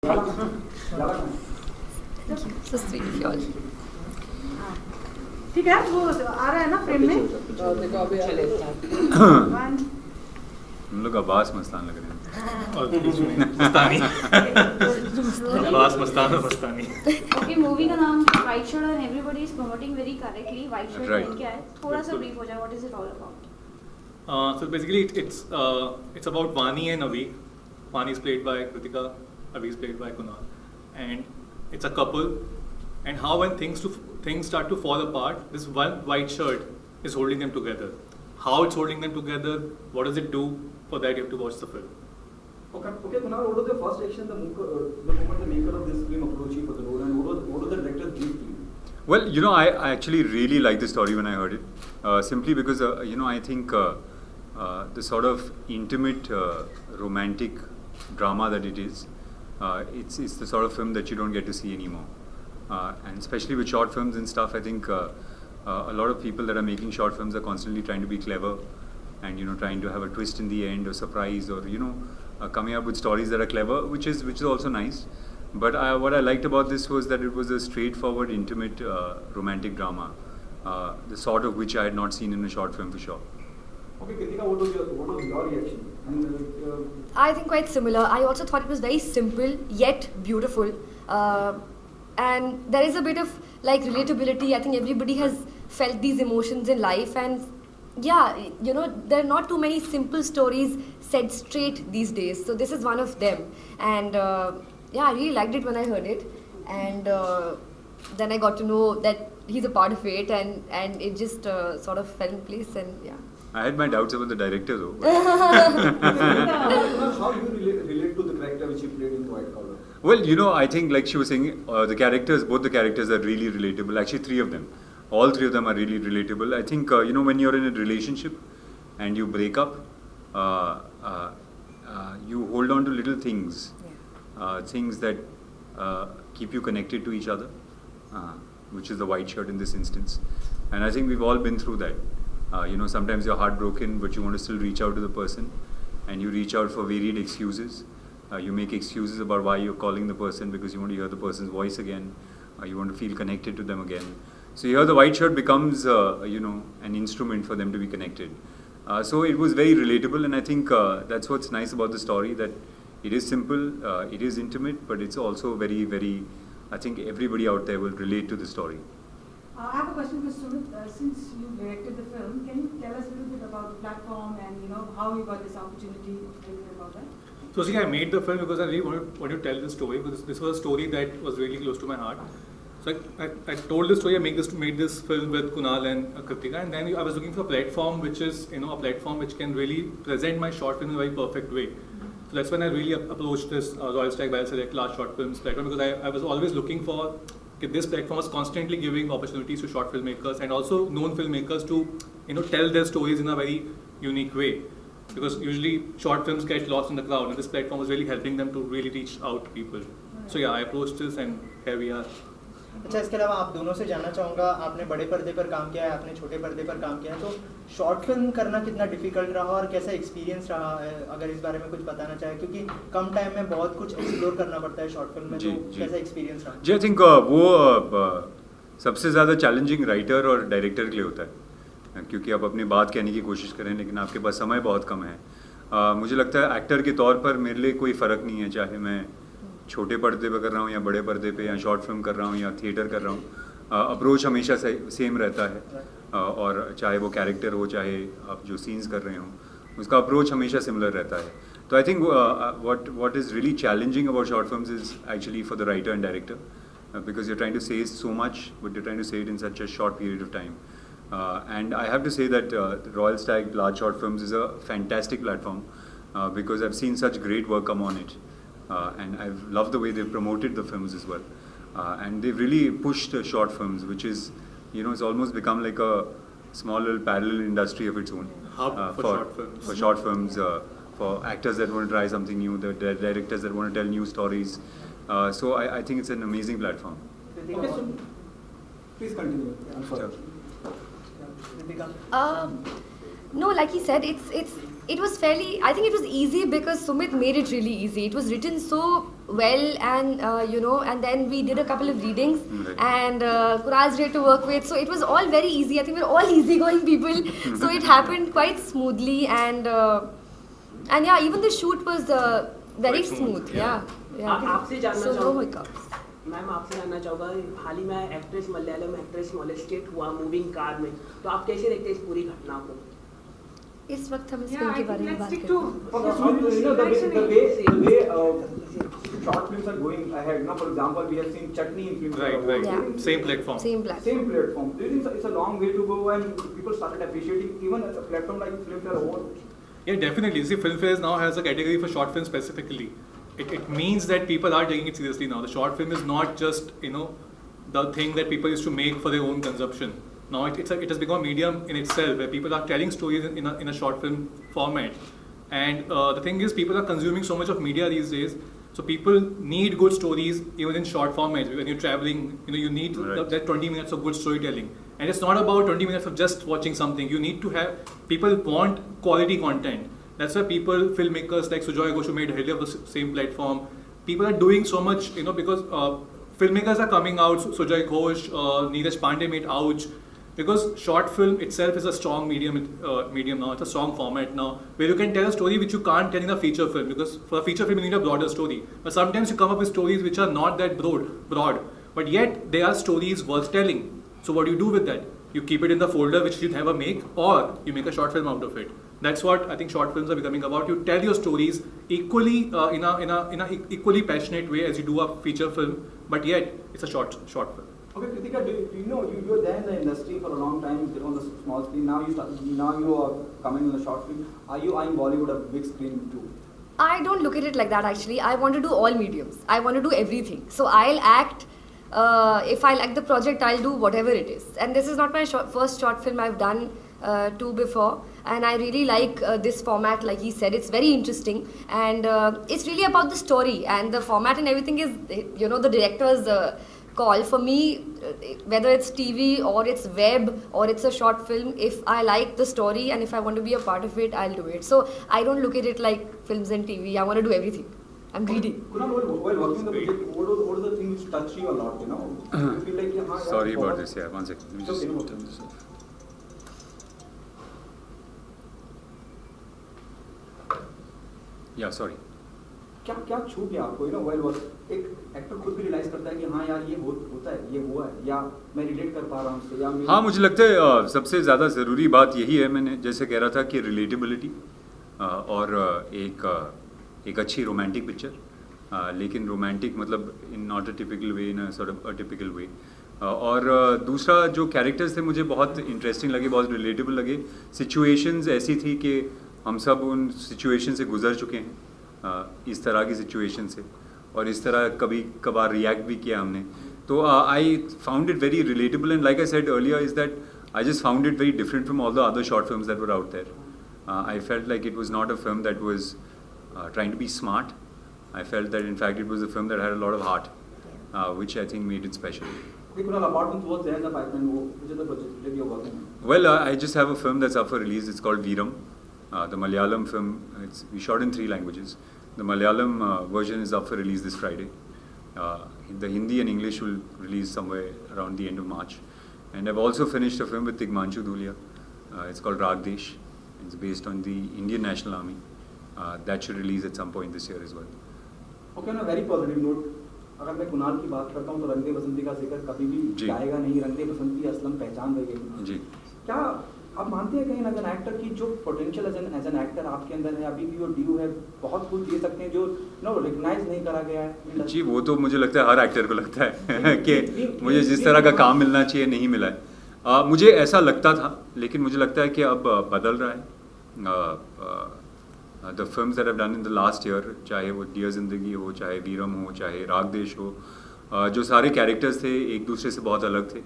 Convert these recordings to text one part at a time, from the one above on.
So sweet of you all. ठीक है वो आ रहा है ना फ्रेम में देखो अभी चलेगा हम लोग अब्बास मस्तान लग रहे हैं मस्तानी अब्बास मस्तान और मस्तानी ओके मूवी का नाम वाइट शर्ट और everybody is promoting very correctly white shirt पहन के आए थोड़ा सा ब्रीफ हो जाए what is it all about so basically it's about Vani and Avi. Vani is played by Kritika, Avi is played by Kunal, and it's a couple. And how when things start to fall apart, this one white shirt is holding them together. How it's holding them together, what does it do? For that you have to watch the film. Okay, Kunal, what was the first action the moment the maker of this film approached you for the role, and what was the director's brief to you? Well, you know, I actually really liked the story when I heard it, simply because you know, I think the sort of intimate romantic drama that it is, it's the sort of film that you don't get to see anymore. And especially with short films and stuff, I think a lot of people that are making short films are constantly trying to be clever and, you know, trying to have a twist in the end or surprise or, you know, coming up with stories that are clever, which is also nice. But what I liked about this was that it was a straightforward, intimate, romantic drama, the sort of which I had not seen in a short film for sure. Okay, Kritika, what was your reaction? I think quite similar. I also thought it was very simple yet beautiful. And there is a bit of like relatability. I think everybody has felt these emotions in life, and yeah, you know, there are not too many simple stories said straight these days. So this is one of them, and yeah, I really liked it when I heard it, and then I got to know that he's a part of it, and it just sort of fell in place, and yeah. I had my doubts about the director though. How do you relate to the character which you played in White Collar? Well, you know, I think like she was saying, both the characters are really relatable. Actually, three of them. All three of them are really relatable. I think, you know, when you're in a relationship and you break up, you hold on to little things, things that keep you connected to each other, which is the white shirt in this instance. And I think we've all been through that. You know, sometimes you're heartbroken, but you want to still reach out to the person, and you reach out for varied excuses. You make excuses about why you're calling the person, because you want to hear the person's voice again. You want to feel connected to them again. So here the white shirt becomes, you know, an instrument for them to be connected. So it was very relatable, and I think that's what's nice about the story, that it is simple, it is intimate, but it's also very, very, I think everybody out there will relate to the story. I have a question for Sumit. Since you directed the film, can you tell us a little bit about the platform and, you know, how you got this opportunity, a little bit about that? So see, I made the film because I really wanted to tell this story, because this was a story that was really close to my heart. So I told this story, I made this film with Kunal and Kritika, and then I was looking for a platform which is, you know, a platform which can really present my short film in a very perfect way. So that's when I really approached this Royal Stag Select large short films platform, because I was always looking for, this platform was constantly giving opportunities to short filmmakers and also known filmmakers to, you know, tell their stories in a very unique way. Because usually short films get lost in the crowd, and this platform was really helping them to really reach out to people. So yeah, I approached this, and here we are. अच्छा, इसके अलावा आप दोनों से जानना चाहूँगा, आपने बड़े पर्दे पर काम किया है, आपने छोटे पर्दे पर काम किया है, तो शॉर्ट फिल्म करना कितना डिफिकल्ट रहा और कैसा एक्सपीरियंस रहा है, अगर इस बारे में कुछ बताना चाहे, क्योंकि कम टाइम में बहुत कुछ एक्सप्लोर करना पड़ता है शॉर्ट फिल्म में, तो कैसा एक्सपीरियंस रहा? जी, आई थिंक वो सबसे ज़्यादा चैलेंजिंग राइटर और डायरेक्टर के लिए होता है, क्योंकि आप अपनी बात कहने की कोशिश करें लेकिन आपके पास समय बहुत कम है. मुझे लगता है एक्टर के तौर पर मेरे लिए कोई फ़र्क नहीं है, चाहे मैं छोटे पर्दे पे कर रहा हूँ या बड़े पर्दे पे, या शॉर्ट फिल्म कर रहा हूँ या थिएटर कर रहा हूँ. अप्रोच हमेशा सेम रहता है, और चाहे वो कैरेक्टर हो, चाहे आप जो सीन्स कर रहे हो, उसका अप्रोच हमेशा सिमिलर रहता है. तो I think what is really challenging about short films is actually for the writer and director, because you're trying to say so much, but you're trying to say it in such a short period of time. And I have to say that Royal Stag Large Short Films is a fantastic platform, because I've seen such great work come on it. And I've loved the way they've promoted the films as well. And they've really pushed short films, which is, you know, it's almost become like a small little parallel industry of its own. Hub for short films. For short films, for actors that want to try something new, the directors that want to tell new stories. So I think it's an amazing platform. Okay, so please continue. I'm sorry. No, like he said, it was fairly, I think it was easy because Sumit made it really easy. It was written so well, and and then we did a couple of readings, and Kunal's great to work with, so it was all very easy. I think we're all easygoing people, so it happened quite smoothly, and yeah, even the shoot was very smooth. Yeah. आपसे जानना So no चाहूँगा hiccups. Ma'am, आपसे जानना चाहूँगा, हाल ही में actress Malayalam actress molested हुआ moving car में, तो आप कैसे देखते हैं इस पूरी घटना को? इस वक्त हम इस फिल्म के बारे में बात करते हैं. Okay, so the way short films are going ahead. Now, for example, we have seen Chutney in films. Right. Yeah. Same platform. Same platform. Same platform. Do you think it's a long way to go, and people started appreciating even a platform like Filmfare over? Yeah, definitely. See, Filmfare now has a category for short film specifically. It means that people are taking it seriously now. The short film is not just the thing that people used to make for their own consumption. Now it has become a medium in itself where people are telling stories in a short film format. And the thing is, people are consuming so much of media these days. So people need good stories even in short formats. When you're traveling, you need that 20 minutes of good storytelling. And it's not about 20 minutes of just watching something. You need to have, people want quality content. That's why filmmakers like Sujoy Ghosh, who made Heli of the same platform, people are doing so much, because filmmakers are coming out. Sujoy Ghosh, Neeraj Pandey made Ouch. Because short film itself is a strong medium now. It's a strong format now, where you can tell a story which you can't tell in a feature film. Because for a feature film, you need a broader story. But sometimes you come up with stories which are not that broad, but yet they are stories worth telling. So what do you do with that? You keep it in the folder which you never make, or you make a short film out of it. That's what I think short films are becoming about. You tell your stories equally in a equally passionate way as you do a feature film, but yet it's a short film. Okay, Kritika, you know you were there in the industry for a long time on the small screen. Now you are coming on the short film. Are you eyeing Bollywood a big screen too? I don't look at it like that actually. I want to do all mediums. I want to do everything. So I'll act. If I like the project, I'll do whatever it is. And this is not my first short film. I've done two before, and I really like this format. Like he said, it's very interesting, and it's really about the story, and the format and everything is the director's call. For me, whether it's TV or it's web or it's a short film, if I like the story and if I want to be a part of it, I'll do it. So I don't look at it like films and TV. I want to do everything. I'm greedy. Kunal, while working on the project, what are the things which touch you a lot? You feel like Sorry about this. Yeah, 1 second. Let me just turn this off. Yeah, sorry. क्या छू गया आपको एक actor खुद भी realise करता है कि हाँ यार ये होता है, ये हुआ है, या मैं रिलेट कर पा रहा हूँ उससे, या हाँ, मुझे लगता है सबसे ज़्यादा ज़रूरी बात यही है, मैंने जैसे कह रहा था कि रिलेटेबिलिटी और एक अच्छी रोमांटिक पिक्चर, लेकिन रोमांटिक मतलब in not a typical way, in a sort of a typical way, और दूसरा जो कैरेक्टर्स थे मुझे बहुत इंटरेस्टिंग लगे, बहुत रिलेटेबल लगे। सिचुएशंस ऐसी थी कि हम सब उन सिचुएशन से गुजर चुके हैं, इस तरह की सिचुएशन से, और इस तरह कभी कभार रिएक्ट भी किया हमने। तो I found it very relatable, and like I said earlier is that I just found it very different from all the other short films that were out there. I felt like it was not a film that was trying to be smart. I felt that in fact it was a film that had a lot of heart, which I think made it special. Kunal, apart from what's there in the pipeline, which are the projects that you're working on? Well, I just have a film that's up for release. It's called Veeram, the Malayalam film. We shot in 3 languages. The Malayalam version is up for release this Friday. The Hindi and English will release somewhere around the end of March. And I've also finished a film with Tigmanshu Dhulia. It's called Ragdesh. It's based on the Indian National Army. That should release at some point this year as well. Okay, on a very positive note, अगर मैं कुणाल की बात करता हूँ तो रंग दे बसंती का जिक्र कभी भी जाएगा नहीं। रंग दे बसंती असलम पहचान रही है जी। क्या आप मानते हैं कहीं एज एन एक्टर की जो पोटेंशियल एज एन एक्टर आपके अंदर है अभी भी, और डू यू हैव बहुत कुछ दे सकते हैं जो रिकॉग्नाइज नहीं करा गया है? जी, वो तो मुझे लगता है हर एक्टर को लगता है कि मुझे जिस तरह का काम मिलना चाहिए नहीं मिला है। मुझे ऐसा लगता था, लेकिन मुझे लगता है कि अब बदल रहा है। The films that I've done in the last year, चाहे वो डियर ज़िंदगी हो, चाहे वीरम हो, चाहे रागदेश हो, जो सारे कैरेक्टर्स थे एक दूसरे से बहुत अलग थे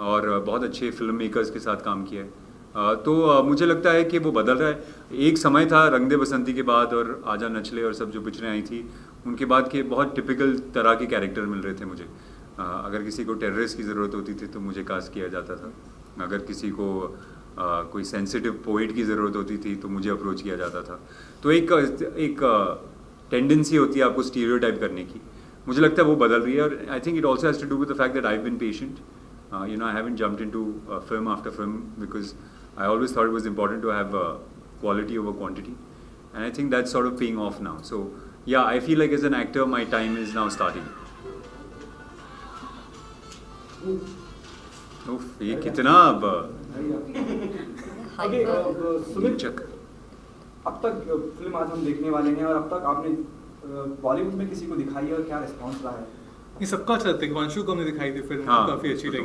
और बहुत अच्छे फिल्म मेकर्स के साथ काम किया है। तो मुझे लगता है कि वो बदल रहा है। एक समय था रंग दे बसंती के बाद और आजा नचले और सब जो पिक्चरें आई थी उनके बाद के बहुत टिपिकल तरह के कैरेक्टर मिल रहे थे मुझे। अगर किसी को टेररिस्ट की ज़रूरत होती थी तो मुझे कास्ट किया जाता था, अगर किसी को कोई सेंसिटिव पोइट की ज़रूरत होती थी तो मुझे अप्रोच किया जाता था। तो एक टेंडेंसी होती है आपको स्टीरियोटाइप करने की, मुझे लगता है वो बदल रही है. और I think it also has to do with the fact that I have been patient. You know, I haven't jumped into film after film because I always thought it was important to have quality over quantity, and I think that's sort of paying off now. So yeah, I feel like as an actor my time is now starting. Oof, ये कितना अब okay Sumit, अब तक film आज हम देखने वाले हैं, और अब तक आपने बॉलीवुड में किसी को दिखाई है और क्या रिस्पॉन्स रहा है? ये सबका अच्छा लगता है. हिमांशु को हमने दिखाई थी फिल्म, काफ़ी अच्छी लगी.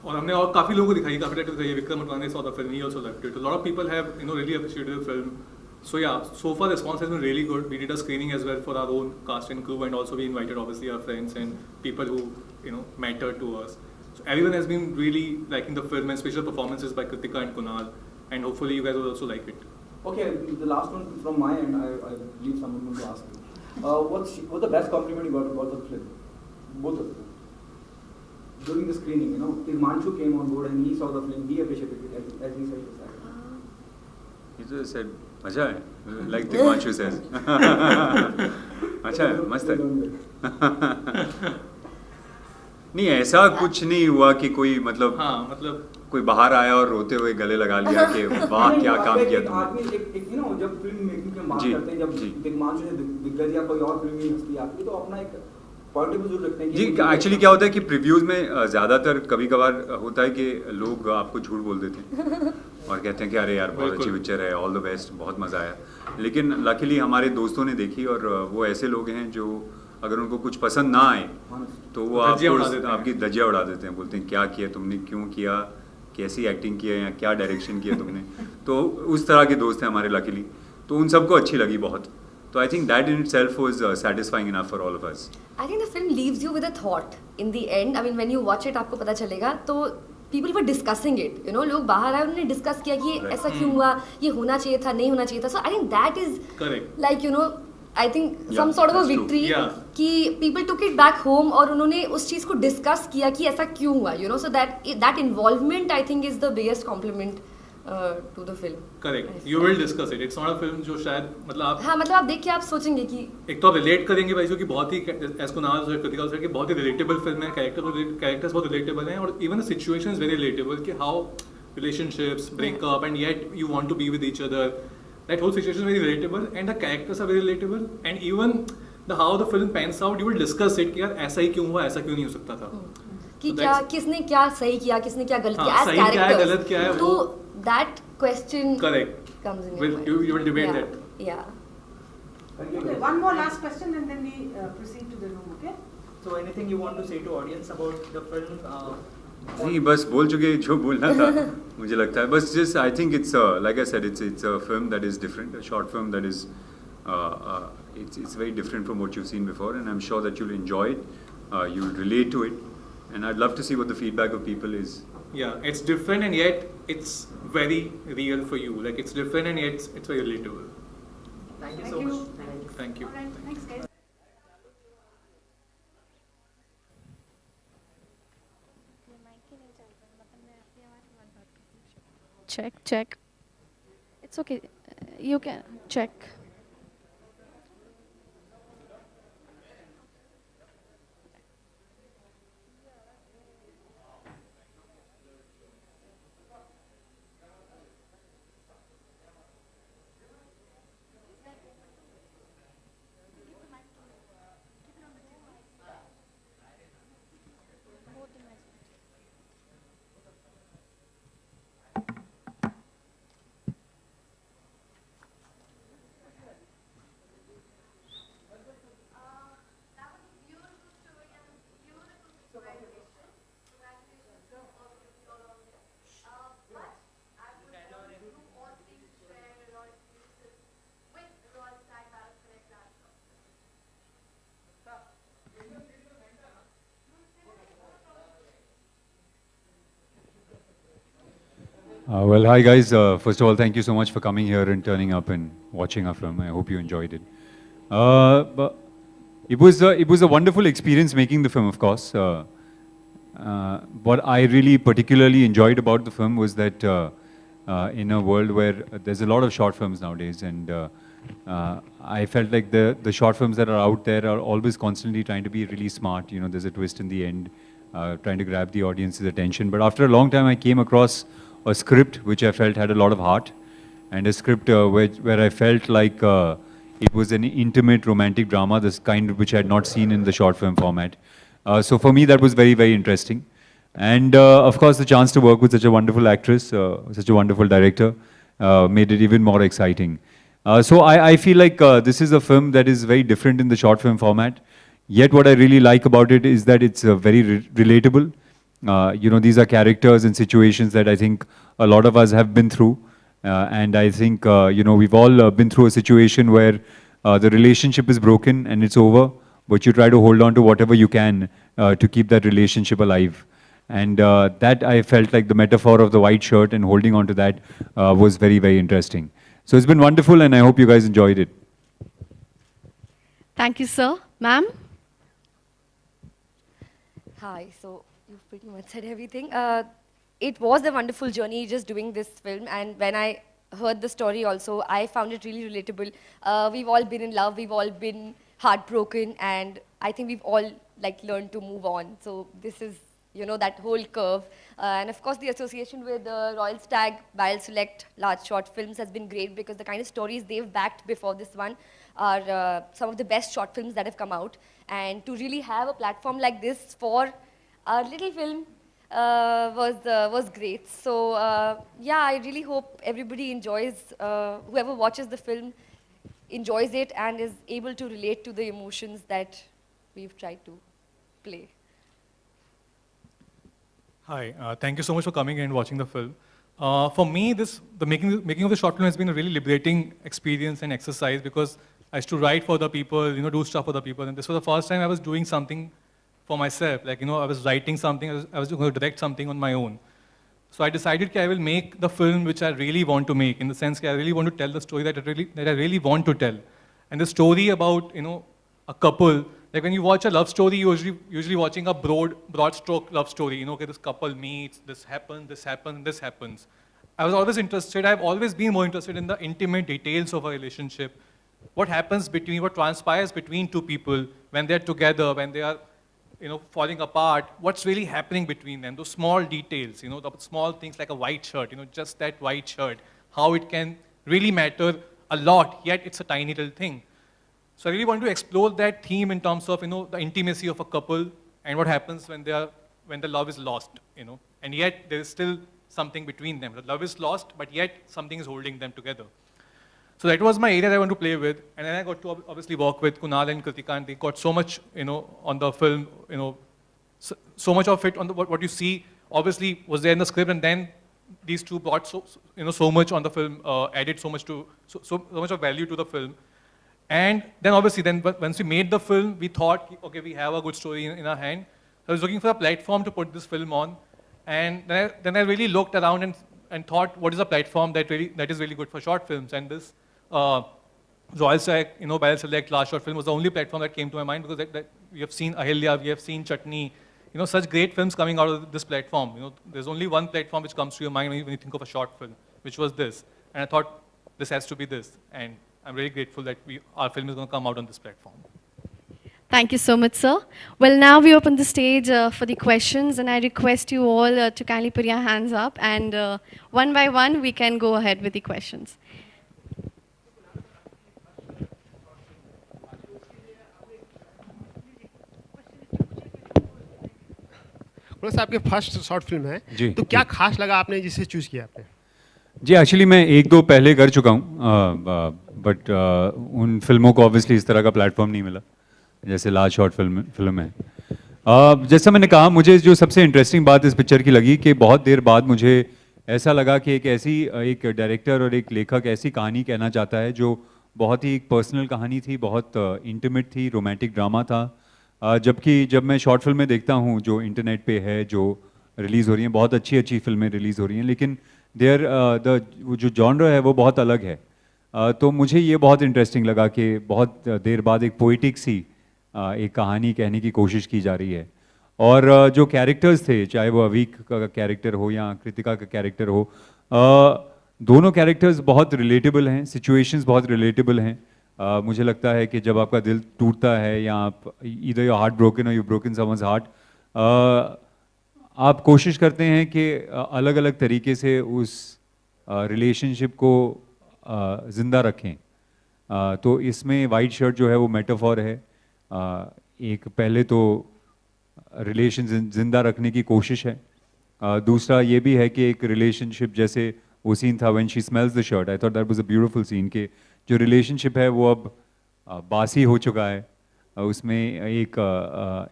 और हमने और काफ़ी लोगों को दिखाई, काफ़ी डायरेक्टर दिखाई. Vikram Advani saw the film, he also liked it. A lot of people have really appreciated the film. So yeah, so far the response has been really good. We did a screening as well for our own cast and crew, and also we invited obviously our friends and people who matter to us. So everyone has been really liking the film, and special performances by Kritika and Kunal, and hopefully you guys will also like it. Okay, the last one from my end, I leave someone to ask you. What's the best compliment you got about the film? Both of them. During the screening, Himanshu came on board and he saw the film, he appreciated it, as he said. He just said, "अच्छा है," like Himanshu says. अच्छा है, मस्त है. नहीं, ऐसा कुछ नहीं हुआ कि कोई मतलब कोई बाहर आया और रोते हुए गले लगा लिया कि वाह क्या काम किया तुमने. जब फिल्म मेकिंग की बात करते हैं, जब हिमांशु से दिग्गज या कोई और फिल्म हस्ती आती है तो अपना एक पॉइंट ऑफ व्यू रखते हैं. जी, एक्चुअली क्या होता है कि प्रीव्यूज में ज़्यादातर कभी कभार होता है कि लोग आपको झूठ बोल देते हैं और कहते हैं कि अरे यार बहुत अच्छी पिक्चर है, ऑल द बेस्ट, बहुत मज़ा आया. लेकिन लकीली हमारे दोस्तों ने देखी, और वो ऐसे लोग हैं जो अगर उनको कुछ पसंद ना आए तो वो आपकी धज्जियाँ उड़ा देते हैं, बोलते हैं क्या किया तुमने, क्यों किया, कैसी एक्टिंग की है या क्या डायरेक्शन किया तुमने. तो उस तरह के दोस्त हैं हमारे लकीली, तो उन सबको अच्छी लगी बहुत. तो I think that in itself was satisfying enough for all of us. I think the film leaves you with a thought in the end. I mean, when you watch it, आपको पता चलेगा. तो people were discussing it. लोग बाहर आए, उन्होंने discuss किया कि ऐसा क्यों हुआ, ये होना चाहिए था, नहीं होना चाहिए था. So I think that is correct. Like I think some sort of a victory कि people took it back home और उन्होंने उस चीज़ को डिस्कस किया कि ऐसा क्यों हुआ. So that involvement I think is the biggest compliment to the film. Correct. You will discuss it. It's not a film जो शायद मतलब आप देख के आप सोचेंगे कि एक तो आप रिलेट करेंगे भाई, जो कि बहुत ही as Kunal और कृतिका सर की बहुत ही रिलेटेबल फिल्म है. कैरेक्टर्स बहुत रिलेटेबल हैं, और even the situation is very relatable कि how relationships break up and yet you want to be with each other. That whole situation is very relatable, and the characters are very relatable, and even how the film pans out, you will discuss it कि यार ऐसा ही क्यों हुआ, ऐसा क्यों नहीं हो सकता था. कि क्या किसने क्या सही किया, किसने क्या गलत किया, as characters. क्या है, गलत क्या है, तो that question correct comes in your mind. You will debate that. Yeah. Okay, one more last question and then we proceed to the room. Okay. So anything you want to say to audience about the film? नहीं, बस बोल चुके जो बोलना था मुझे लगता है. बस just I think it's like I said, it's a film that is different, a short film that is it's very different from what you've seen before, and I'm sure that you'll enjoy it, you'll relate to it, and I'd love to see what the feedback of people is. Yeah, it's different and yet it's very real for you. Like it's different and yet it's very relatable. Thank you so much. Thank you. All right, thanks guys. Check. It's okay. You can check. Well, hi guys. First of all, thank you so much for coming here and turning up and watching our film. I hope you enjoyed it. But it was a wonderful experience making the film, of course. What I really particularly enjoyed about the film was that in a world where there's a lot of short films nowadays, and I felt like the short films that are out there are always constantly trying to be really smart. You know, there's a twist in the end, trying to grab the audience's attention. But after a long time, I came across a script which I felt had a lot of heart, and a script where I felt like it was an intimate romantic drama, this kind which I had not seen in the short film format. So for me, that was very, very interesting. And of course, the chance to work with such a wonderful actress, such a wonderful director, made it even more exciting. So I feel like this is a film that is very different in the short film format. Yet what I really like about it is that it's very relatable. You know, these are characters and situations that I think a lot of us have been through. And I think, you know, we've all been through a situation where the relationship is broken and it's over, but you try to hold on to whatever you can to keep that relationship alive. And that I felt like the metaphor of the white shirt and holding on to that was very, very interesting. So it's been wonderful, and I hope you guys enjoyed it. Thank you, sir. Ma'am? Hi, so you've pretty much said everything. It was a wonderful journey just doing this film, and when I heard the story also, I found it really relatable. We've all been in love, we've all been heartbroken, and I think we've all like learned to move on. So this is, you know, that whole curve. And of course, the association with Royal Stag, Bile Select, large short films has been great because the kind of stories they've backed before this one are some of the best short films that have come out. And to really have a platform like this for our little film was great. So yeah, I really hope everybody enjoys, whoever watches the film enjoys it and is able to relate to the emotions that we've tried to play. Hi, thank you so much for coming and watching the film. For me, the making of the short film has been a really liberating experience and exercise because I used to write for other people, you know, do stuff for other people, and this was the first time I was doing something for myself. Like, you know, I was writing something, I was going to direct something on my own. So I decided that I will make the film which I really want to make, in the sense that I really want to tell the story that I really want to tell. And the story about, you know, a couple. Like when you watch a love story, you're usually watching a broad stroke love story. You know, okay, this couple meets, this happens, this happens, this happens. I was always interested, I've always been more interested in the intimate details of a relationship. What happens between, what transpires between two people when they're together, when they are, you know, falling apart, what's really happening between them, those small details, you know, the small things like a white shirt, you know, just that white shirt, how it can really matter a lot, yet it's a tiny little thing. So I really want to explore that theme in terms of, you know, the intimacy of a couple and what happens when the love is lost, you know, and yet there is still something between them. The love is lost, but yet something is holding them together. So that was my area that I want to play with, and then I got to obviously work with Kunal and Kritika, and they got so much, you know, on the film, you know, so much of it on the, what you see obviously was there in the script, and then these two brought so much on the film, added so much of value to the film. And then obviously, once we made the film, we thought, okay, we have a good story in our hand. So I was looking for a platform to put this film on. And then I really looked around and thought, what is a platform that is really good for short films? And this Royal Stag, you know, Bile Select, last short film was the only platform that came to my mind because that we have seen Ahilya, we have seen Chutney, you know, such great films coming out of this platform. You know, there's only one platform which comes to your mind when you think of a short film, which was this. And I thought, this has to be this. And I'm really grateful that our film is going to come out on this platform. Thank you so much, sir. Well, now we open the stage for the questions, and I request you all to kindly put your hands up, and one by one, we can go ahead with the questions. आपके first short film है जी, तो क्या खास लगा आपने जिसे choose किया आपने? जी, एक्चुअली मैं एक दो पहले कर चुका हूँ, बट उन फिल्मों को ऑब्वियसली इस तरह का प्लेटफॉर्म नहीं मिला जैसे लार्ज शॉर्ट फिल्म है। जैसा मैंने कहा, मुझे जो सबसे इंटरेस्टिंग बात इस पिक्चर की लगी कि बहुत देर बाद मुझे ऐसा लगा कि एक डायरेक्टर और एक लेखक ऐसी कहानी कहना चाहता है जो बहुत ही पर्सनल कहानी थी, बहुत इंटीमेट थी, रोमांटिक ड्रामा था। जबकि जब मैं शॉर्ट फिल्में देखता हूँ जो इंटरनेट पे है, जो रिलीज़ हो रही हैं, बहुत अच्छी फिल्में रिलीज़ हो रही हैं, लेकिन जो जॉनर है वो बहुत अलग है। तो मुझे ये बहुत इंटरेस्टिंग लगा कि बहुत देर बाद एक पोइटिक सी एक कहानी कहने की कोशिश की जा रही है। और जो कैरेक्टर्स थे, चाहे वो अवीक का कैरेक्टर हो या कृतिका का कैरेक्टर हो, दोनों कैरेक्टर्स बहुत रिलेटेबल हैं, सिचुएशंस बहुत रिलेटेबल हैं. मुझे लगता है कि जब आपका दिल टूटता है या आप ईदर यू हार्ट ब्रोकन और यू ब्रोकन समवन्स हार्ट, आप कोशिश करते हैं कि अलग अलग तरीके से उस रिलेशनशिप को ज़िंदा रखें. तो इसमें वाइट शर्ट जो है वो मेटाफॉर है. एक पहले तो रिलेशन ज़िंदा रखने की कोशिश है. दूसरा ये भी है कि एक रिलेशनशिप जैसे वो सीन था when she smells the shirt, I thought that was a beautiful scene कि जो रिलेशनशिप है वो अब बासी हो चुका है. उसमें एक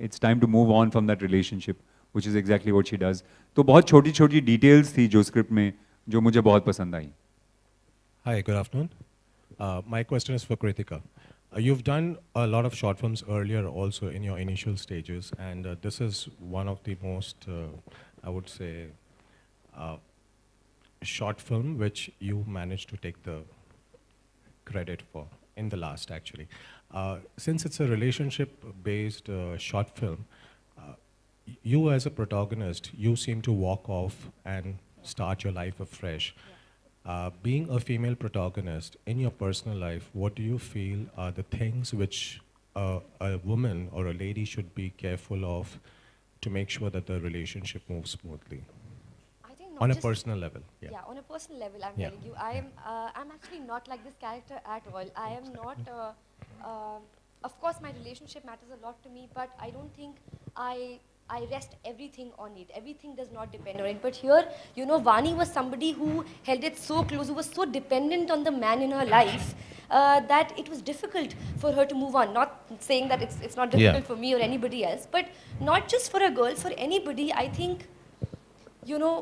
it's time to move on from that relationship which is exactly what she does. तो बहुत छोटी छोटी डिटेल्स थी जो स्क्रिप्ट में जो मुझे बहुत पसंद आई. Hi, good afternoon. My question is for Kritika. You've done a lot of short films earlier also in your initial stages, and this is one of the most, I would say, short film which you managed to take the credit for in the last actually. Since it's a relationship-based short film, you as a protagonist, you seem to walk off and start your life afresh. Being a female protagonist in your personal life, what do you feel are the things which a woman or a lady should be careful of to make sure that the relationship moves smoothly? I think On a just- personal level, yeah. Yeah, on a personal level, I'm Yeah. telling you, I'm actually not like this character at all. I am not. Of course, my relationship matters a lot to me, but I don't think I rest everything on it. Everything does not depend on it. But here, you know, Vani was somebody who held it so close, who was so dependent on the man in her life that it was difficult for her to move on. Not saying that it's not difficult for me or anybody else, but not just for a girl, for anybody. I think, you know,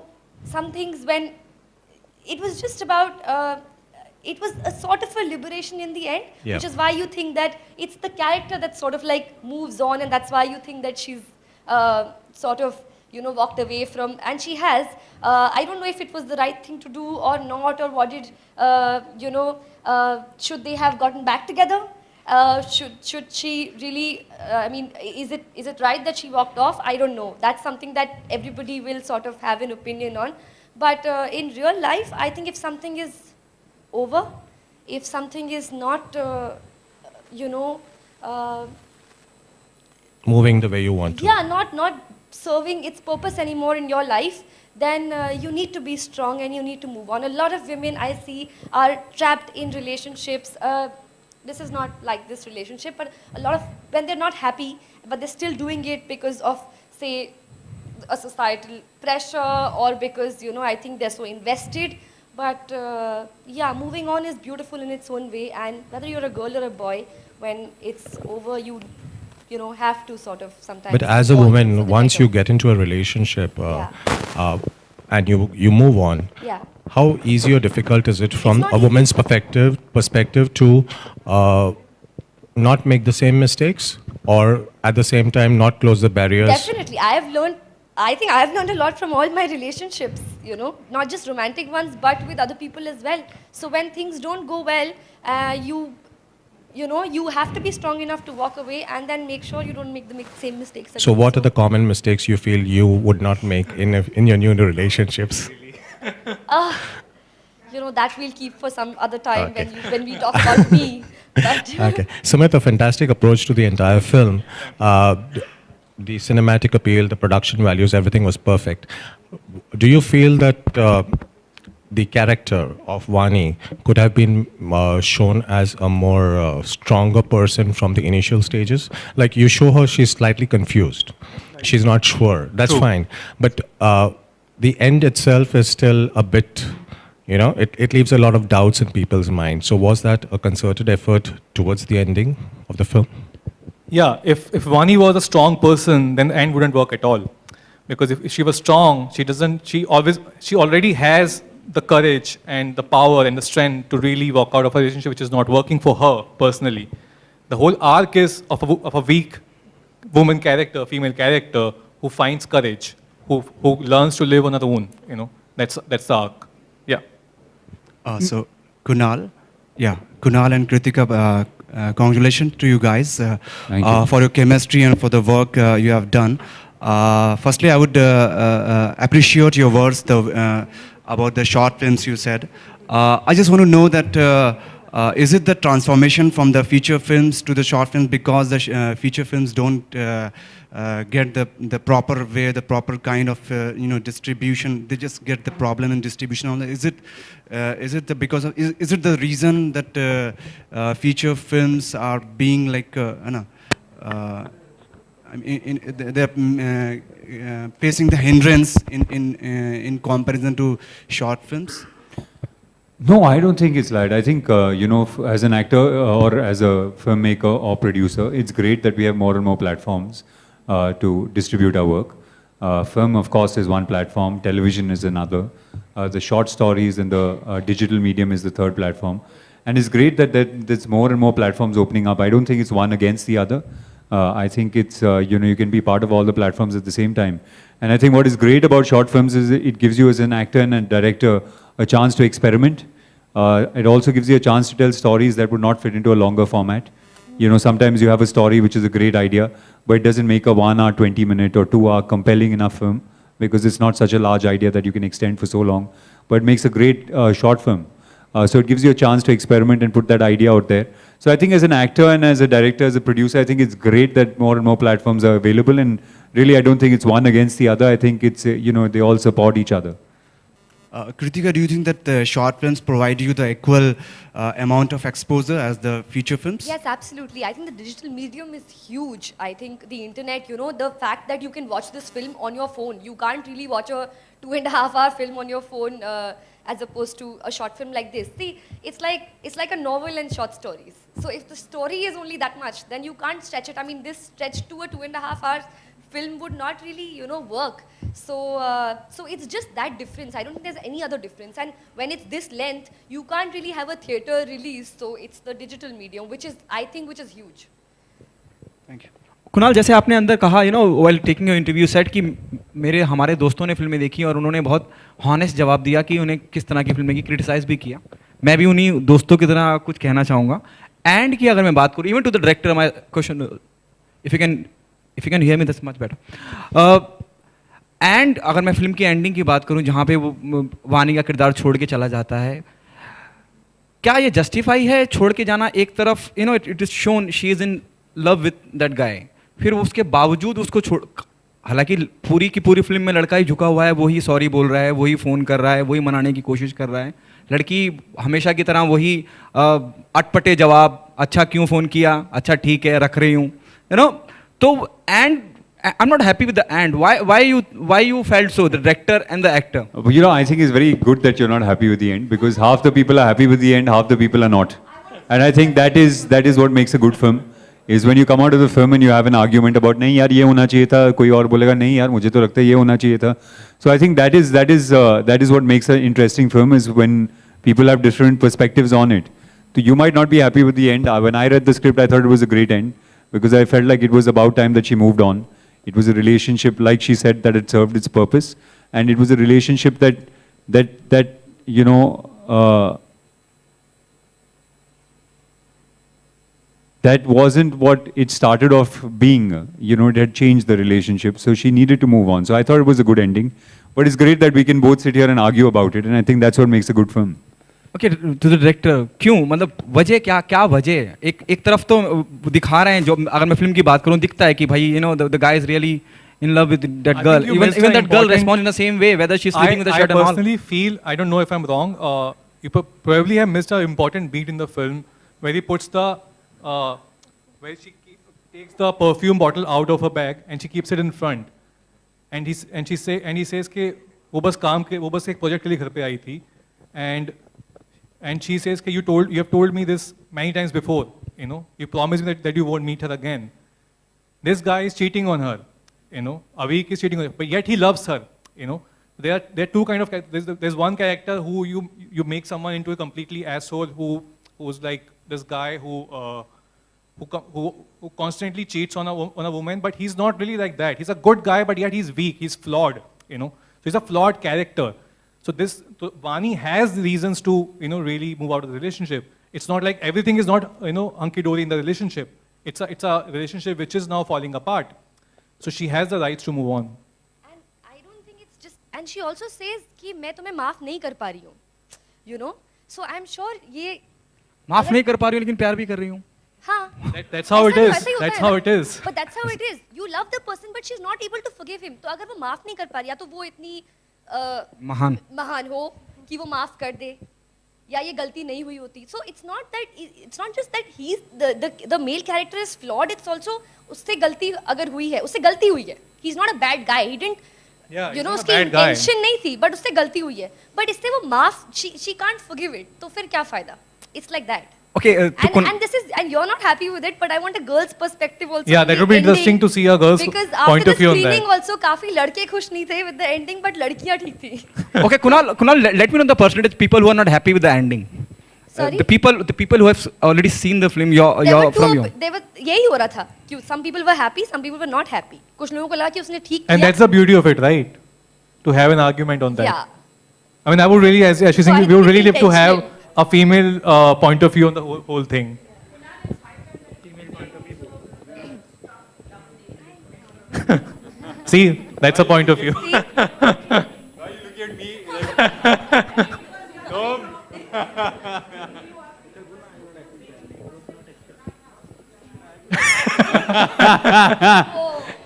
some things when it was just about, it was a sort of a liberation in the end, Yeah. which is why you think that it's the character that sort of like moves on, and that's why you think that she's sort of, you know, walked away from, and she has. I don't know if it was the right thing to do or not, or what did, you know, should they have gotten back together? Should she really, I mean, is it right that she walked off? I don't know. That's something that everybody will sort of have an opinion on. But in real life, I think if something is over, if something is not, you know, Moving the way you want to. yeah, not serving its purpose anymore in your life, then you need to be strong and you need to move on. A lot of women I see are trapped in relationships. This is not like this relationship, but a lot of, when they're not happy, but they're still doing it because of, say, a societal pressure, or because, you know, I think they're so invested. But yeah, moving on is beautiful in its own way, and whether you're a girl or a boy, when it's over, you know, have to sort of sometimes. But as a fall woman, for the once better. you get into a relationship and you move on, Yeah. how easy or difficult is it from not a easy. woman's perspective to not make the same mistakes, or at the same time not close the barriers? Definitely. I think I have learned a lot from all my relationships, you know, not just romantic ones, but with other people as well. So when things don't go well, you know, you have to be strong enough to walk away and then make sure you don't make the same mistakes again. So what are the common mistakes you feel you would not make in your new relationships? You know, that we'll keep for some other time Okay. when we talk about me. But Okay. Sumit, a fantastic approach to the entire film. The cinematic appeal, the production values, everything was perfect. Do you feel that the character of Vani could have been shown as a more stronger person from the initial stages? Like, you show her she's slightly confused. She's not sure. That's True. fine. But the end itself is still a bit, you know, it leaves a lot of doubts in people's minds. So was that a concerted effort towards the ending of the film? Yeah, if Vani was a strong person, then the end wouldn't work at all. Because if she was strong, she already has the courage and the power and the strength to really walk out of a relationship which is not working for her personally. The whole arc is of a weak woman character, female character, who finds courage, who learns to live on her own. You know, that's the arc. Yeah. So Kunal and Kritika, congratulations to you guys Thank you. for your chemistry and for the work you have done. Firstly, I would appreciate your words about the short films you said. I just want to know that is it the transformation from the feature films to the short films because the feature films don't get the proper way, the proper kind of distribution? They just get the problem in distribution. Is it the because of is it the reason that feature films are being like I mean, they're facing the hindrance in comparison to short films? No, I don't think it's that. I think, as an actor or as a filmmaker or producer, it's great that we have more and more platforms to distribute our work. Film, of course, is one platform. Television is another. The short stories and the digital medium is the third platform. And it's great that there's more and more platforms opening up. I don't think it's one against the other. I think it's, you can be part of all the platforms at the same time. And I think what is great about short films is it gives you as an actor and a director a chance to experiment. It also gives you a chance to tell stories that would not fit into a longer format. Sometimes you have a story which is a great idea, but it doesn't make a 1 hour, 20-minute or 2 hour compelling enough film because it's not such a large idea that you can extend for so long. But it makes a great short film. So it gives you a chance to experiment and put that idea out there. So I think as an actor and as a director, as a producer, I think it's great that more and more platforms are available. And really, I don't think it's one against the other. I think it's, they all support each other. Kritika, do you think that the short films provide you the equal amount of exposure as the feature films? Yes, absolutely. I think the digital medium is huge. I think the internet, the fact that you can watch this film on your phone. You can't really watch a 2.5-hour film on your phone as opposed to a short film like this. See, it's like a novel and short stories. So if the story is only that much, then you can't stretch it. I mean, this stretched to a 2.5-hour film would not really, work. So it's just that difference. I don't think there's any other difference. And when it's this length, you can't really have a theater release. So it's the digital medium, which is huge. Thank you. Kunal, जैसे आपने अंदर कहा, while taking your interview said कि हमारे दोस्तों ने फिल्में देखी और उन्होंने बहुत हॉनेस्ट जवाब दिया कि उन्हें किस तरह की फिल्में की क्रिटिसाइज भी किया. मैं भी उन्हीं दोस्तों की तरह कुछ कहना चाहूँगा. एंड की अगर मैं बात करूँ, even to the director, my question, if you can hear me that's much better. एंड अगर मैं फिल्म की एंडिंग की बात करूँ जहाँ पे वो वानी का किरदार छोड़ के चला जाता है, क्या ये जस्टिफाई है छोड़ के जाना? एक तरफ it is shown she is in love with that guy, फिर उसके बावजूद उसको छोड़, हालांकि पूरी की पूरी फिल्म में लड़का ही झुका हुआ है, वही सॉरी बोल रहा है, वही फ़ोन कर रहा है, वही मनाने की कोशिश कर रहा है, लड़की हमेशा की तरह वही अटपटे जवाब, अच्छा क्यों फ़ोन किया, अच्छा ठीक है रख रही हूँ, तो and I'm not happy with the end. Why you felt so, the director and the actor? I think it's very good that you're not happy with the end, because half the people are happy with the end, half the people are not. And I think that is what makes a good film. Is when you come out of the film and you have an argument about नहीं यार ये होना चाहिए था, कोई और बोलेगा नहीं यार मुझे तो लगता है ये होना चाहिए था. So I think that is what makes an interesting film, is when people have different perspectives on it. So you might not be happy with the end. When I read the script, I thought it was a great end, because I felt like it was about time that she moved on. It was a relationship, like she said, that it served its purpose, and it was a relationship that that wasn't what it started off being. It had changed the relationship, so she needed to move on. So I thought it was a good ending, but it's great that we can both sit here and argue about it, and I think that's what makes a good film. Okay, to the director, क्यों, मतलब वजह क्या वजह? एक तरफ तो दिखा रहे हैं, जो अगर मैं फिल्म की बात करूं दिखता है कि भाई the guy is really in love with that girl. Even that girl responds in the same way, whether she's sleeping with a shirt and all. I personally feel, I don't know if I'm wrong, you probably have missed an important beat in the film where he puts where she takes the perfume bottle out of her bag and she keeps it in front, and he says कि वो बस एक project के लिए घर पे आई थी, and she says कि you have told me this many times before, you promised me that you won't meet her again. This guy is cheating on her, Avik is cheating on her, but yet he loves her, There are two kind of characters. There's one character who you make someone into a completely asshole, who's like this guy who constantly cheats on a woman, but he's not really like that. He's a good guy, but yet he's weak, he's flawed, So he's a flawed character. So Vani has reasons to, really move out of the relationship. It's not like everything is not, hunky-dory in the relationship. It's a relationship which is now falling apart. So she has the rights to move on. And I don't think it's just, and she also says कि मैं तुम्हें माफ नहीं कर पा रही हूँ, So I'm sure ये माफ नहीं कर पा रही हूँ लेकिन प्यार भी कर रही हूँ. हाँ. That's how it is. ऐसा ही होता That's है how ना? it is. But that's how it is. You love the person, but she's not able to forgive him. तो अगर वो माफ नहीं कर पा रही, या तो वो इतनी महान हो कि वो माफ कर दे, या ये गलती नहीं हुई होती. So it's not just that he's the male character is flawed. It's also उससे गलती अगर हुई है, उससे गलती हुई है. He's not a bad guy. He didn't. You know, उसकी intention नहीं थी, but उससे गलती हुई है. But इससे वो माफ, she can't forgive it. तो फिर क्या फायदा? It's like that. Okay, and you're not happy with it, but I want a girl's perspective also. Yeah, that would be interesting to see a girl's point of view on that. Because after the screening also, काफी लड़के खुश नहीं थे with the ending, but लड़कियाँ ठीक थी. Okay, Kunal, let me know the percentage people who are not happy with the ending. Sorry? The people who have already seen the film, यही हो रहा था. Some people were happy, some people were not happy. कुछ लोगों को लगा कि उसने ठीक किया. And that's the beauty of it, right? To have an argument on that. Yeah. I mean, I would really, as she's saying, we would really love to have a female point of view on the whole thing. See, that's a point of view. Why are you looking at me? No.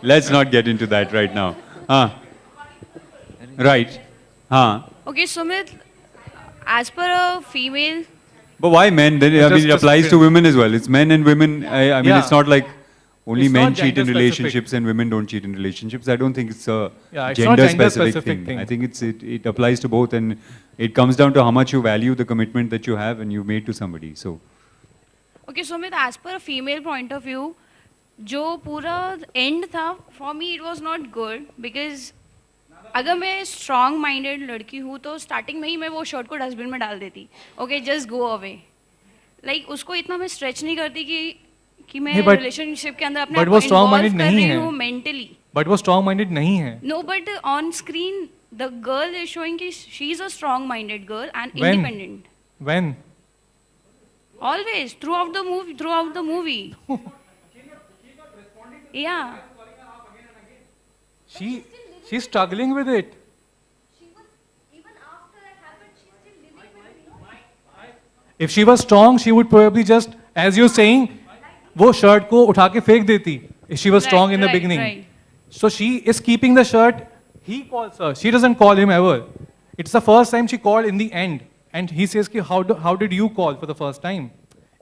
Let's not get into that right now. Right. Okay, Sumit, as per a female. But why men? Then, I mean, it applies to women as well. It's men and women. I mean, it's not like only men cheat in relationships and women don't cheat in relationships. I don't think it's a gender-specific thing. I think it applies to both, and it comes down to how much you value the commitment that you have and you've made to somebody. So. Okay, Sumit, as per a female point of view, जो पूरा end था, for me it was not good because अगर मैं strong minded लड़की हूँ तो starting में ही मैं वो शर्ट को डस्टबिन में डाल देती. Okay, just go away. Like उसको इतना मैं स्ट्रेच नहीं करती कि मैं रिलेशनशिप के अंदर अपने आप को इन्वॉल्व कर रही हूँ मेंटली. बट वो स्ट्रॉन्ग माइंडेड नहीं है. No, but on screen the girl is showing कि she is a strong minded girl and independent. When? Always throughout the movie. Yeah. She's struggling with it. Even after that happened, she's still living with it. If she was strong, she would probably just, as you're saying, वो shirt को उठा के फेंक देती. If she was strong in the beginning. Right. So she is keeping the shirt. He calls her. She doesn't call him ever. It's the first time she called in the end. And he says, how did you call for the first time?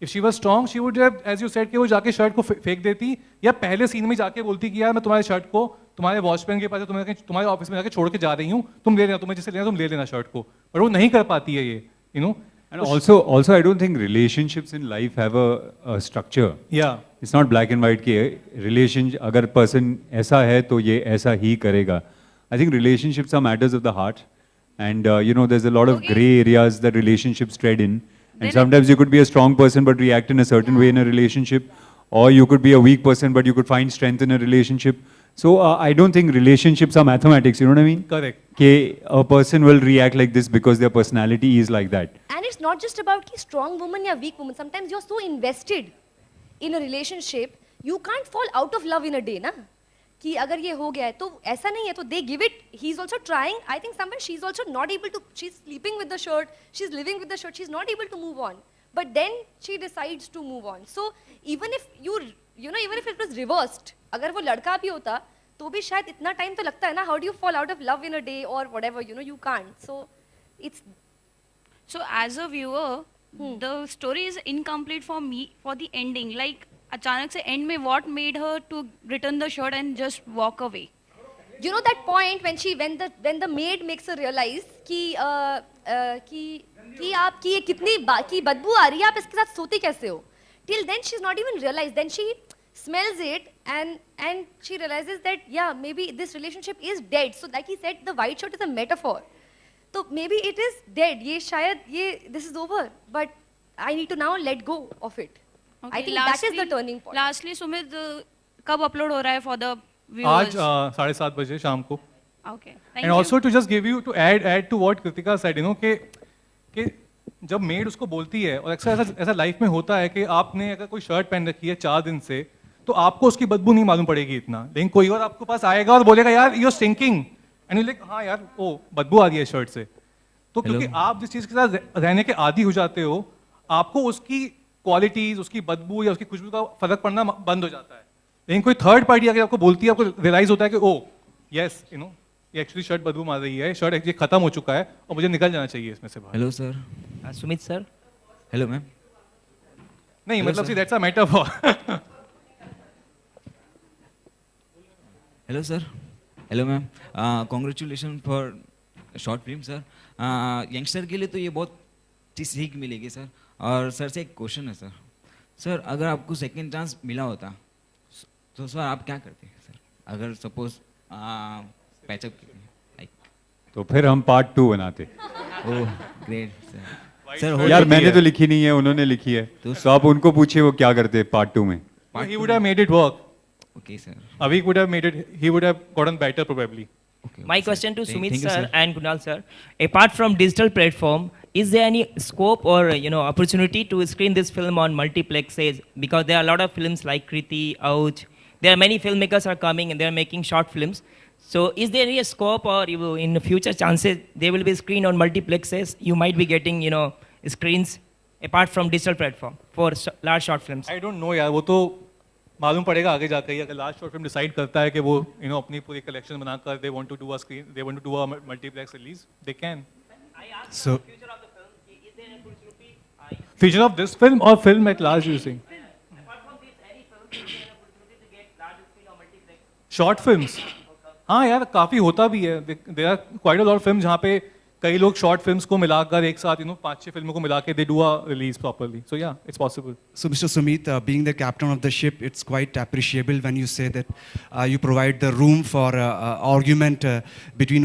If she was strong, she would have, as you said, कि वो जाके shirt को फेंक देती या पहले scene में जाके बोलती कि यार मैं तुम्हारे शर्ट को तुम्हारे वॉचमैन के पास तुम्हारे ऑफिस में जाके छोड़ के जा रही हूँ, तुम ले लेना, तुम्हें जिसे लेना तुम ले लेना शर्ट को. पर वो नहीं कर पाती है ये, you know. And also I don't think relationships in life have a structure. Yeah. It's not black and white कि relationship अगर person ऐसा है तो ये ऐसा ही करेगा. I think relationships are matters of the heart, and you know, there's a lot of gray areas that relationships tread in. And sometimes you could be a strong person but react in a certain way in a relationship, or you could be a weak person but you could find strength in a relationship. So I don't think relationships are mathematics, you know what I mean? Correct. Okay, a person will react like this because their personality is like that. And it's not just about ki strong woman or weak woman. Sometimes you're so invested in a relationship, you can't fall out of love in a day, na? कि अगर ये हो गया है तो ऐसा नहीं है, तो they give it. He's also trying. I think somewhere she's also not able to. She's sleeping with the shirt. She's living with the shirt. She's not able to move on. But then she decides to move on. So even if even if it was reversed, अगर वो लड़का भी होता तो भी शायद इतना time तो लगता है ना. How do you fall out of love in a day or whatever? You can't. So it's. So as a viewer, the story is incomplete for me for the ending. Like अचानक से end में what made her to return the shirt and just walk away? You know that point when the maid makes her realize कि आपकी ये कितनी की बदबू आ रही है, आप इसके साथ सोती कैसे हो? Till then she's not even realized. Then she smells it and she realizes that yeah, maybe this relationship is dead. So like he said, the white shirt is a metaphor. So maybe it is dead. This is over. But I need to now let go of it. Okay, I think that is the turning point. Lastly, Sumit, कब upload हो रहा है for the viewers? आज 7:30 बजे शाम को. Okay. And also to just give you to add to what Kritika said, कि जब मेड उसको बोलती है, और अक्सर ऐसा लाइफ में होता है कि आपने अगर कोई शर्ट पहन रखी है 4 दिन से, तो आपको उसकी बदबू नहीं मालूम पड़ेगी इतना, लेकिन कोई और आपके पास आएगा और बोलेगा यार you are stinking, and you like हाँ यार ओ बदबू आ रही है शर्ट से. तो क्योंकि आप जिस चीज़ के साथ रहने के आदी हो जाते हो, आपको उसकी क्वालिटीज़, उसकी बदबू या उसकी खुशबू का फर्क पड़ना बंद हो जाता है। लेकिन कोई थर्ड पार्टी अगर आपको बोलती है, आपको रियलाइज होता है कि ओ यस यू नो ये एक्चुअली शर्ट बदबू मार रही है, शर्ट एक्चुअली खत्म हो चुका है और मुझे निकल जाना चाहिए इसमें से बाहर। Hello sir, Sumit sir. Hello ma'am. नहीं मतलब see that's a metaphor. Hello sir. Hello ma'am. Congratulation for short film sir. Youngster के लिए तो ये बहुत चीज़ सीख मिलेगी सर। और सर से एक क्वेश्चन है सर। सर अगर आपको सेकंड चांस मिला होता तो सर आप क्या करते सर? अगर सपोज पैचअप लाइक, तो फिर हम पार्ट 2 बनाते। Oh great sir. यार मैंने तो लिखी नहीं है, उन्होंने लिखी है, तो आप उनको पूछिए वो क्या करते पार्ट 2 में। He would have made it work. Okay, sir. Avik would have made it. He would have gotten better probably. Okay, My sir. question to Sumit Thank you, sir and Kunal sir: apart from digital platform, is there any scope or opportunity to screen this film on multiplexes? Because there are a lot of films like Kriti, Ouch. There are many filmmakers are coming and they are making short films. So, is there any scope or in the future chances they will be screened on multiplexes? You might be getting screens apart from digital platform for large short films. I don't know यार, वो तो मालूम पड़ेगा आगे जाकर ही। अगर last short film decide करता है कि वो अपनी पूरी कलेक्शन बनाकर they want to do a screen, they want to do a multiplex release, they can. So future of this film और film at large you saying? Short films, हाँ यार काफ़ी होता भी है। There are quite a lot of film जहाँ पे कई लोग शॉर्ट फिल्म्स को मिलाकर एक साथ 5-6 फिल्मों को मिला के they do a release properly. So yeah it's possible. So, Mr. Sumit, being the captain of the ship, it's quite appreciable when you say that you provide the room for argument between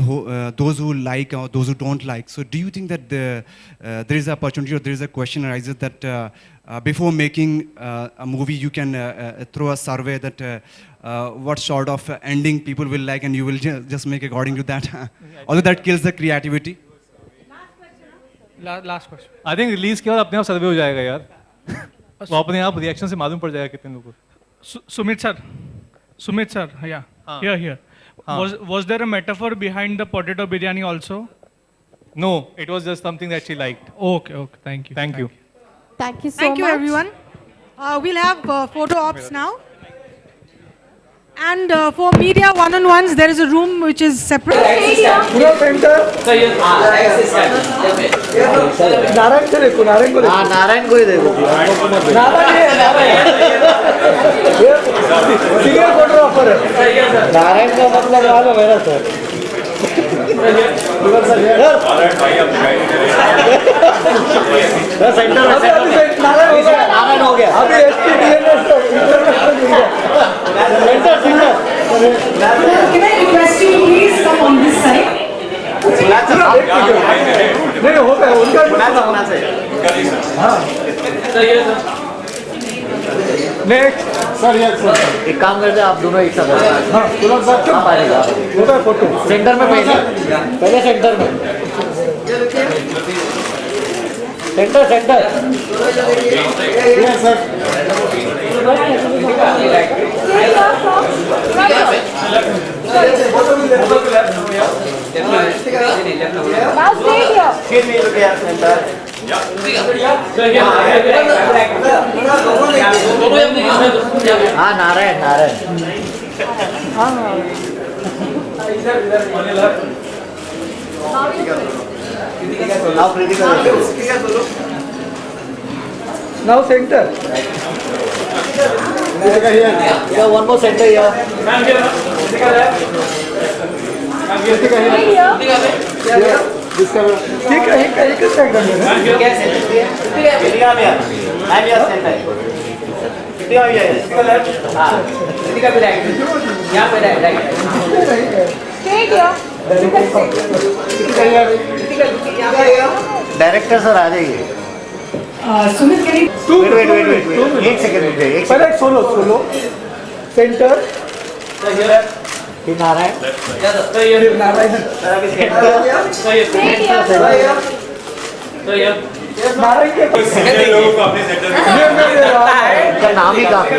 those who like or those who don't like. So, do you think that there is an opportunity or there is a question arises that before making a movie, you can throw a survey that what sort of ending people will like, and you will just make according to that? Although that kills the creativity. Last question. I think release के बाद अपने आप सर्वे हो जाएगा यार। वो अपने आप रिएक्शन से मालूम पड़ जाएगा कितने लोगों को। Sumit sir, yeah, here. Was there a metaphor behind the potato biryani also? No, it was just something that she liked. Okay, thank you. Thank you. Thank you so Thank you, much. everyone. We'll have photo ops now. And for media one-on-ones, there is a room which is separate. Narayan को देखो, नारायण को देखो। हाँ, नारायण को ही देखो। Senior photographer है। नारायण का मतलब मालूम है ना सर? नारायण हो गया। अभी Can I request you to please come on this side? नहीं हो गया उनका। नेक्स्ट सर, एक काम करते हैं, आप दोनों एक साथ। हाँ, तुरंत सर आप आएगा। होता है फोटो सेंटर में, पहले सेंटर में, सेंटर सर। हाँ, Narayan Now center. Yeah, one more center here. ठीक है, एक सेकंड में। डायरेक्टर सर आ जाइए। Sumit, can you? Wait. एक सेकंड रुकिए। पहले सोलो सेंटर। नारायण नाम ही काफी।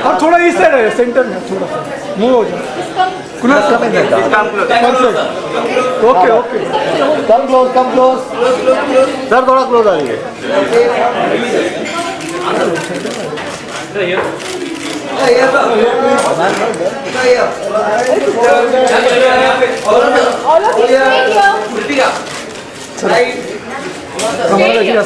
और थोड़ा इस साइड है, सेंटर में थोड़ा सा मूव हो जाए। Kunal, come in there. Come close. Okay, okay. Come close, come close. Sir, थोड़ा close आ जाइए. All of you stay here.